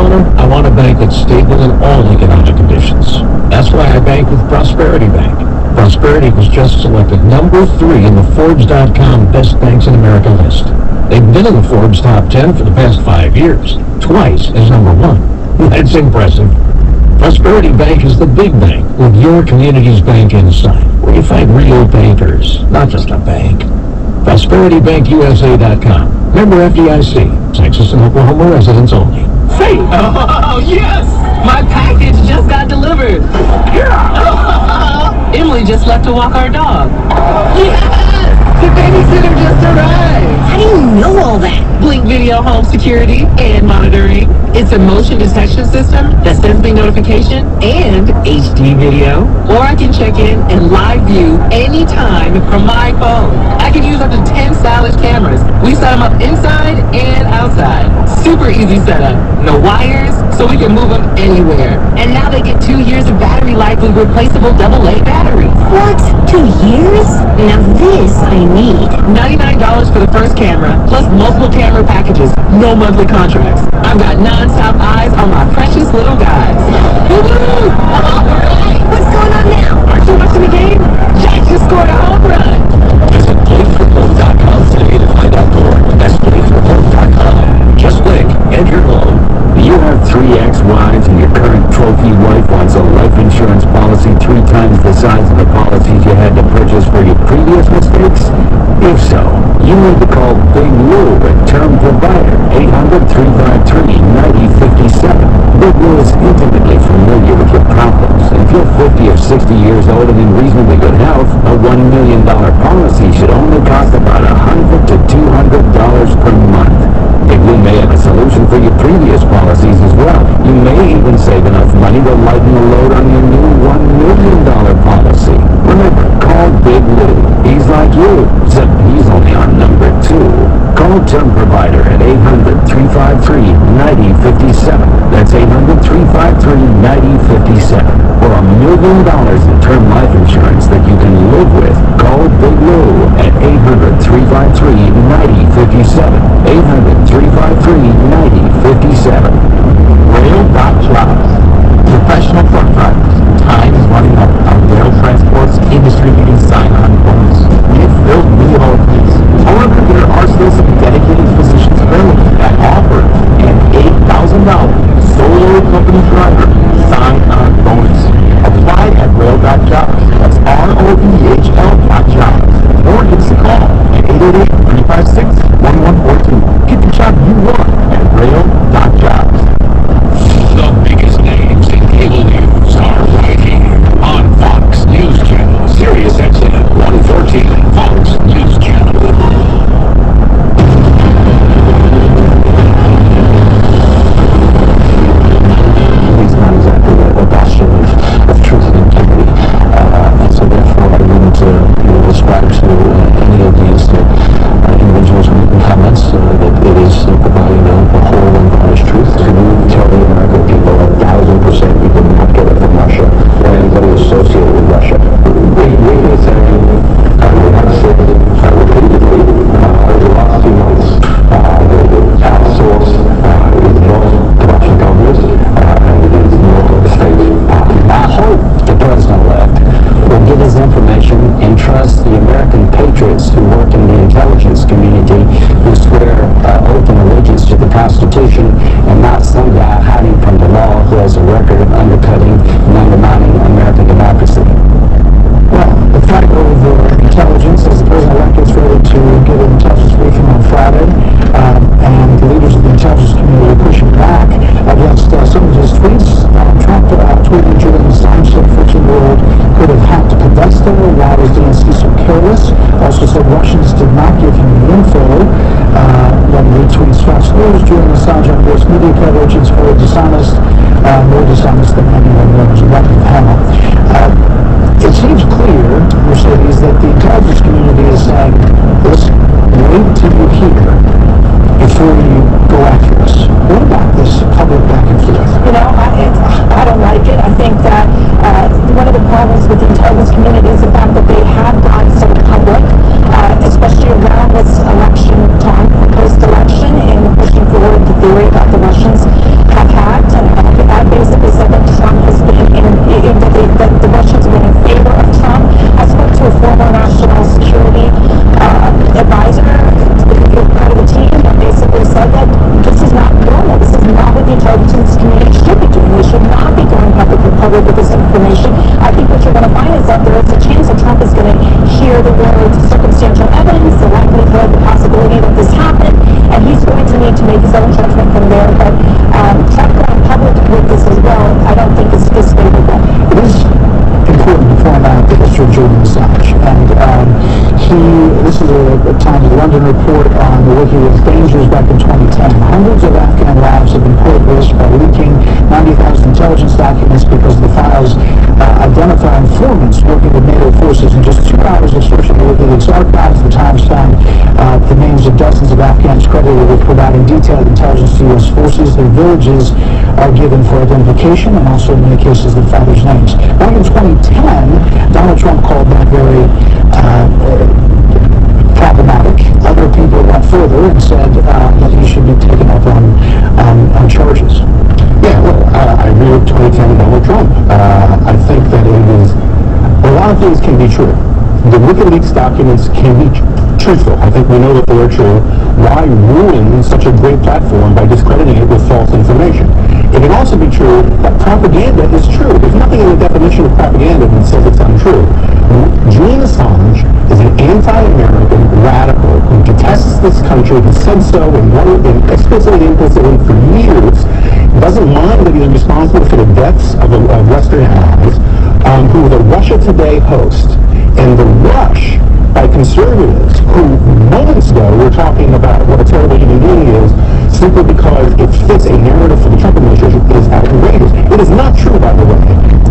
owner, I want a bank that's stable in all economic conditions. That's why I bank with Prosperity Bank. Prosperity was just selected number 3 in the Forbes.com Best Banks in America list. They've been in the Forbes Top 10 for the past 5 years, twice as number 1. That's impressive. Prosperity Bank is the big bank with your community's bank inside, where you find real bankers, not just a bank. ProsperityBankUSA.com. Member FDIC. Texas and Oklahoma residents only. Hey! Oh, yes! My package just got delivered. Yeah! Emily just left to walk our dog. Yes! The babysitter just arrived. How do you know all that? Blink Video Home Security and Monitoring. It's a motion detection system that sends me notification and HD video. Or I can check in and live view anytime from my phone. I can use up to 10 stylish cameras. We set them up inside and outside. Super easy setup. No wires, so we can move them anywhere. And now they get 2 years of battery life with replaceable AA batteries. What? 2 years? Now this I need. $99 for the first camera, plus multiple camera packages. No monthly contracts. I've got non-stop eyes on my precious little guys. Woo-hoo! All right! What's going on now? Aren't you watching the game? Jack just scored a home run. Visit BlakeForHome.com today to find out more. That's BlakeForHome.com. Just click, enter loan. You have 3 ex-wives and your current trophy wife wants a life insurance policy 3 times the size of the policies you had to purchase for your previous mistakes? If so, you need to call Big Lou at Term Provider, 800-353-9057. Big Lou is intimately familiar with your problems, and if you're 50 or 60 years old and in reasonably good health, a $1 million policy should only cost about $100 to $200 per month. Big Lou may have a solution for your previous policies as well. You may even save enough money to lighten the load on your new $1 million policy. Remember, call Big Lou. He's like you, except he's only on number 2. Call Term Provider at 800-353-9057. That's 800-353-9057. For $1 million in term life insurance that you can live with, call Big Lou at 800-353-9057. 800-353-9057. Rail.jobs. Professional truck drivers. Time is running out. Our rail transport's industry-leading sign-on bonus. We've filled many openings. However, there are still some dedicated positions available that offer an $8,000 solo company driver sign-on bonus. Apply at rail.jobs. That's ROEHL.jobs. Or give us a call at 888-356-1142. Get the job you want at rail.jobs. The biggest names in cable news are right here on Fox News Channel, Sirius XM 114, Fox News Channel. He's not exactly a bastion of truth and integrity, and so therefore I wouldn't ascribe to any of these individuals making comments that it is providing a whole and honest truth. So we tell the American people 1,000% we did not get it from Russia or anybody associated with Russia. We can say, we have said repeatedly over the last few months that our source is not the Russian government and it is not the state party. I hope the president-elect will give his information and trust the American patriots who work in the intelligence community who swear oath and allegiance to the Constitution and not some guy hiding from the law who has a record of undercutting and undermining American democracy. Well, the fight over intelligence, as the president-elect gets ready to give an intelligence briefing on Friday, and the leaders of the intelligence community pushing back against some of his tweets. Trump tweeted during the time said 14-year-old could have hacked Podesta. Why was DNC so careless? Also said Russians did not give him the info. When retweets Fox News during Assange endorsed media coverage is very dishonest, more dishonest than anyone knows what the panel. It seems clear, Mercedes, that the intelligence community is saying, listen, wait till you hear before you go after us. What about this public back and forth? I don't like it. I think that one of the problems with the intelligence community is the fact that they have gone so public, especially around this election time, post-election, and pushing forward the theory that the Russians have had his own judgment from there. But Trump going public with this as well, I don't think is favorable. It is important to point out the history of Julian Assange, and this is a Times London report on the WikiLeaks dangers back in 2010. Hundreds of Afghan lives have been put at risk by leaking 90,000 intelligence documents because the files identify informants working with NATO forces. In just 2 hours of searching the WikiLeaks archives, the Times found the names of dozens of Afghans credited with providing detailed intelligence to U.S. forces. Their villages are given for identification, and also in many cases their fathers' names. Back in 2010, Donald Trump called that very problematic. Other people went further and said that he should be taken up on charges. Yeah, well, I agree with 2010 Donald Trump. I think that a lot of things can be true. The WikiLeaks documents can be truthful. I think we know that they are true. Why ruin such a great platform by discrediting it with false information? It can also be true that propaganda is true. There's nothing in the definition of propaganda that says it's untrue. Julian Assange is an anti-American radical who detests this country. He said so and explicitly and implicitly for years. Doesn't mind that he's responsible for the deaths of Western allies, who the Russia Today host. And the rush by conservatives who moments ago were talking about what a terrible human being is simply because it fits a narrative for the Trump administration is outrageous. It is not true, by the way,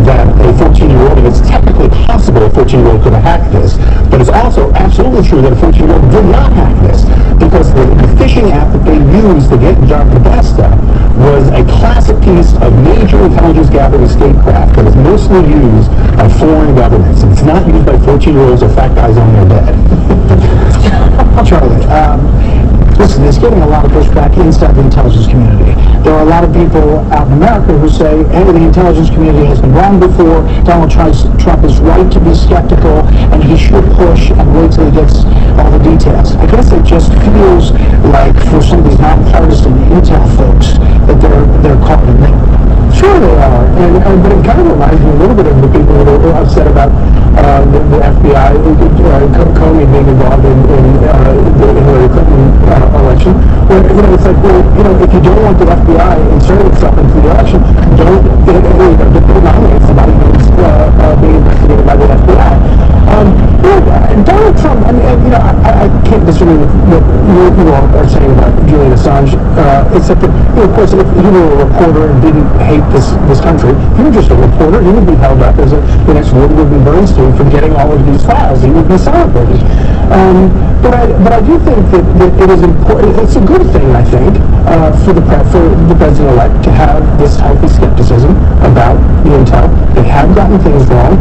that a 14-year-old, and it's technically possible a 14-year-old could have hacked this, but it's also absolutely true that a 14-year-old did not hack this because the phishing app that they used to get the best stuff was a classic piece of major intelligence gathering statecraft that is mostly used by foreign governments. And it's not used by 14-year-olds or fat guys on their bed. Charlie, listen, it's getting a lot of pushback inside the intelligence community. There are a lot of people out in America who say, hey, the intelligence community has been wrong before. Donald Trump is right to be skeptical, and he should push and wait till he gets all the details. I guess it just feels like for some of these nonpartisan intel folks that they're caught in the middle. Sure they are, but it kind of reminds me a little bit of the people who are upset about the FBI, Comey being involved in the Hillary Clinton election. Where, it's like, well, if you don't want the FBI inserting itself into the election, don't nominate somebody who's being investigated by the FBI. Donald Trump, I can't disagree with what you all are saying about Julian Assange, except that, of course, if he were a reporter and didn't hate this country, if he were just a reporter, he would be held up as the next Woodward and Bernstein for getting all of these files. He would be celebrated. But I do think that it is important. It's a good thing, I think, for the president-elect to have this healthy skepticism about the intel. They have gotten things wrong.